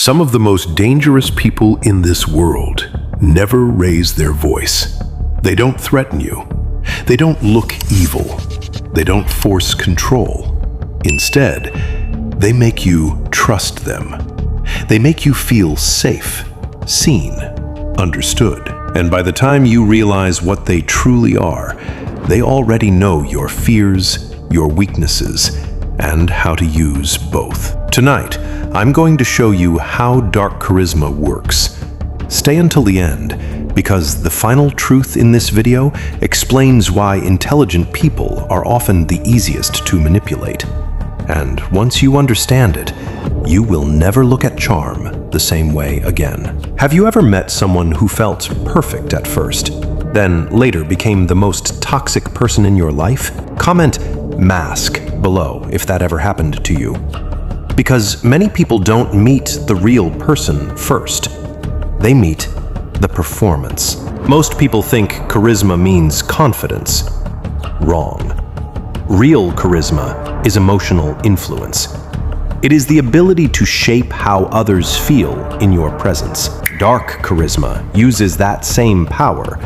Some of the most dangerous people in this world never raise their voice. They don't threaten you. They don't look evil. They don't force control. Instead, they make you trust them. They make you feel safe, seen, understood. And by the time you realize what they truly are, they already know your fears, your weaknesses, and how to use both. Tonight, I'm going to show you how dark charisma works. Stay until the end, because the final truth in this video explains why intelligent people are often the easiest to manipulate. And once you understand it, you will never look at charm the same way again. Have you ever met someone who felt perfect at first, then later became the most toxic person in your life? Comment mask below if that ever happened to you. Because many people don't meet the real person first. They meet the performance. Most people think charisma means confidence. Wrong. Real charisma is emotional influence. It is the ability to shape how others feel in your presence. Dark charisma uses that same power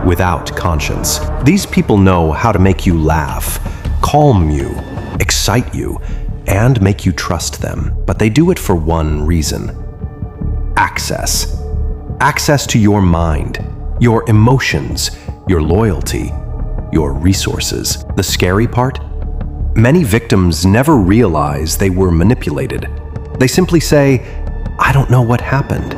without conscience. These people know how to make you laugh, calm you, excite you, and make you trust them. But they do it for one reason: access. Access to your mind, your emotions, your loyalty, your resources. The scary part? Many victims never realize they were manipulated. They simply say, "I don't know what happened.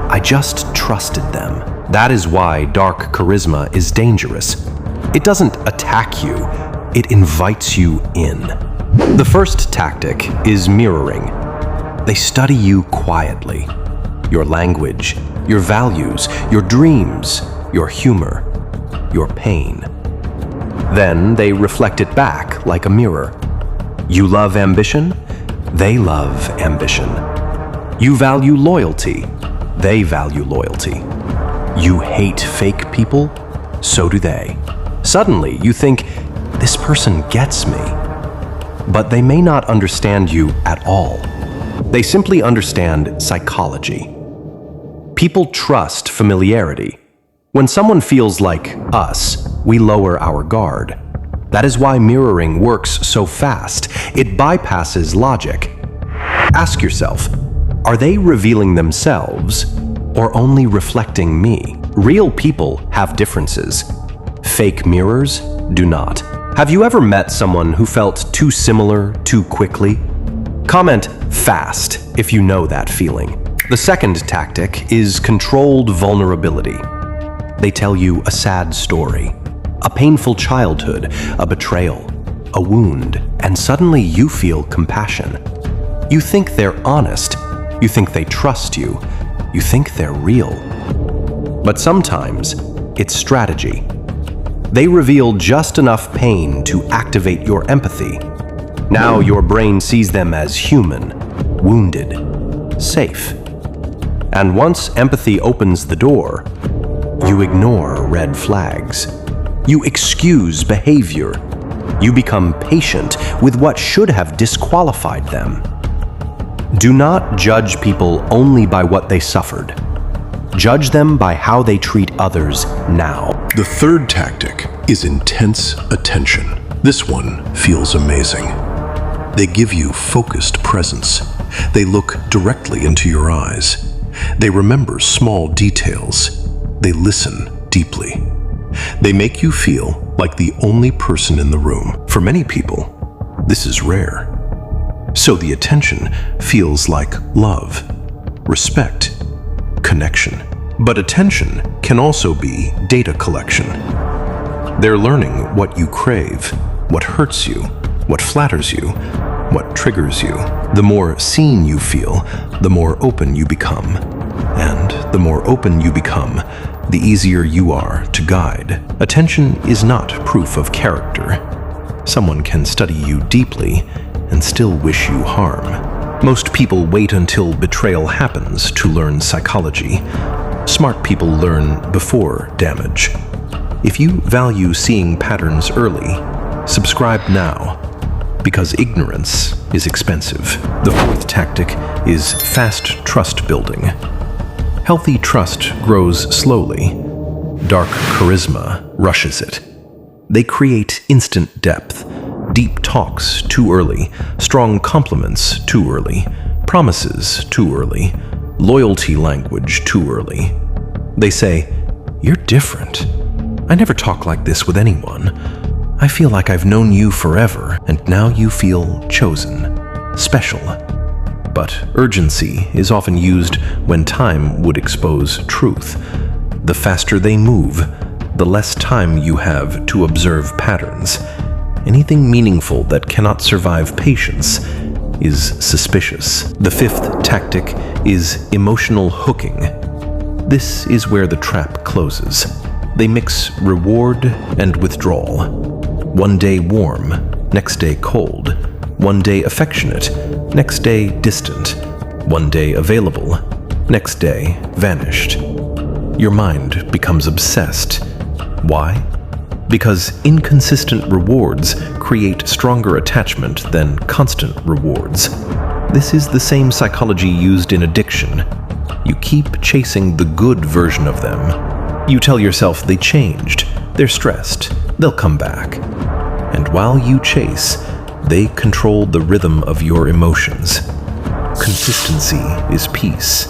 I just trusted them." That is why dark charisma is dangerous. It doesn't attack you, it invites you in. The first tactic is mirroring. They study you quietly. Your language, your values, your dreams, your humor, your pain. Then they reflect it back like a mirror. You love ambition? They love ambition. You value loyalty? They value loyalty. You hate fake people? So do they. Suddenly, you think, this person gets me. But they may not understand you at all. They simply understand psychology. People trust familiarity. When someone feels like us, we lower our guard. That is why mirroring works so fast. It bypasses logic. Ask yourself, are they revealing themselves or only reflecting me? Real people have differences. Fake mirrors do not. Have you ever met someone who felt too similar too quickly? Comment fast if you know that feeling. The second tactic is controlled vulnerability. They tell you a sad story, a painful childhood, a betrayal, a wound, and suddenly you feel compassion. You think they're honest. You think they trust you. You think they're real. But sometimes it's strategy. They reveal just enough pain to activate your empathy. Now your brain sees them as human, wounded, safe. And once empathy opens the door, you ignore red flags. You excuse behavior. You become patient with what should have disqualified them. Do not judge people only by what they suffered. Judge them by how they treat others now. The third tactic is intense attention. This one feels amazing. They give you focused presence. They look directly into your eyes. They remember small details. They listen deeply. They make you feel like the only person in the room. For many people, this is rare. So the attention feels like love, respect, connection. But attention can also be data collection. They're learning what you crave, what hurts you, what flatters you, what triggers you. The more seen you feel, the more open you become. And the more open you become, the easier you are to guide. Attention is not proof of character. Someone can study you deeply and still wish you harm. Most people wait until betrayal happens to learn psychology. Smart people learn before damage. If you value seeing patterns early, subscribe now. because ignorance is expensive. The fourth tactic is fast trust building. Healthy trust grows slowly. Dark charisma rushes it. They create instant depth, deep talks too early, strong compliments too early, promises too early, loyalty language too early. They say, "You're different. I never talk like this with anyone. I feel like I've known you forever, and now you feel chosen, special." But urgency is often used when time would expose truth. The faster they move, the less time you have to observe patterns. Anything meaningful that cannot survive patience is suspicious. The fifth tactic is emotional hooking. This is where the trap closes. They mix reward and withdrawal. One day warm, next day cold. One day affectionate, next day distant. One day available, next day vanished. Your mind becomes obsessed. Why? Because inconsistent rewards create stronger attachment than constant rewards. This is the same psychology used in addiction. You keep chasing the good version of them. You tell yourself they changed, they're stressed, they'll come back. And while you chase, they control the rhythm of your emotions. Consistency is peace.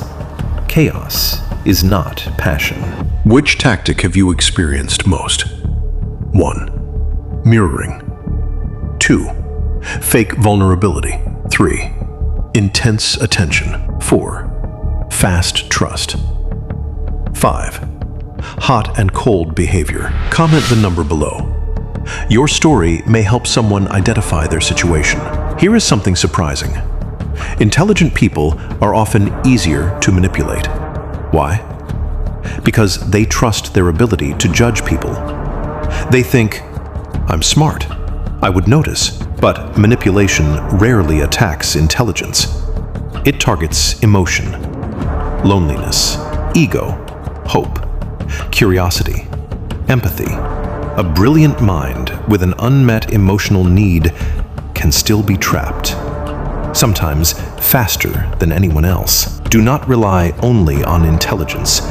Chaos is not passion. Which tactic have you experienced most? 1. Mirroring. 2. Fake vulnerability. 3. Intense attention. 4. Fast trust. 5. Hot and cold behavior. Comment the number below. Your story may help someone identify their situation. Here is something surprising. Intelligent people are often easier to manipulate. Why? Because they trust their ability to judge people. They think, "I'm smart. I would notice." But manipulation rarely attacks intelligence. It targets emotion, loneliness, ego, hope, curiosity, empathy. A brilliant mind with an unmet emotional need can still be trapped, sometimes faster than anyone else. Do not rely only on intelligence.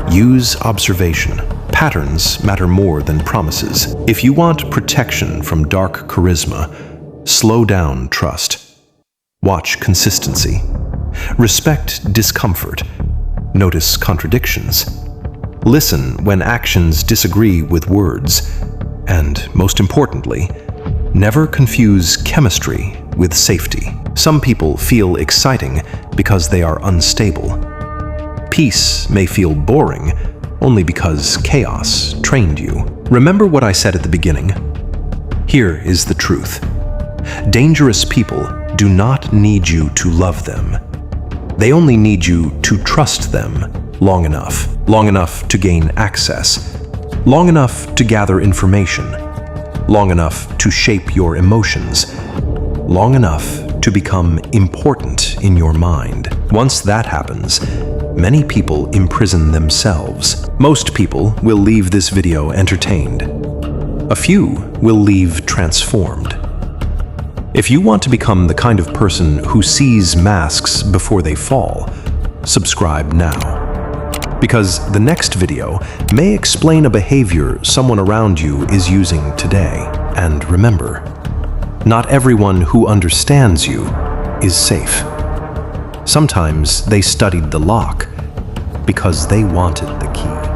Use observation. Patterns matter more than promises. If you want protection from dark charisma, slow down trust. Watch consistency. Respect discomfort. Notice contradictions. Listen when actions disagree with words. And most importantly, never confuse chemistry with safety. Some people feel exciting because they are unstable. Peace may feel boring only because chaos trained you. Remember what I said at the beginning? Here is the truth. Dangerous people do not need you to love them. They only need you to trust them long enough to gain access, long enough to gather information, long enough to shape your emotions, long enough to become important in your mind. Once that happens, many people imprison themselves. Most people will leave this video entertained. A few will leave transformed. If you want to become the kind of person who sees masks before they fall, subscribe now. Because the next video may explain a behavior someone around you is using today. And remember, not everyone who understands you is safe. Sometimes they studied the lock because they wanted the key.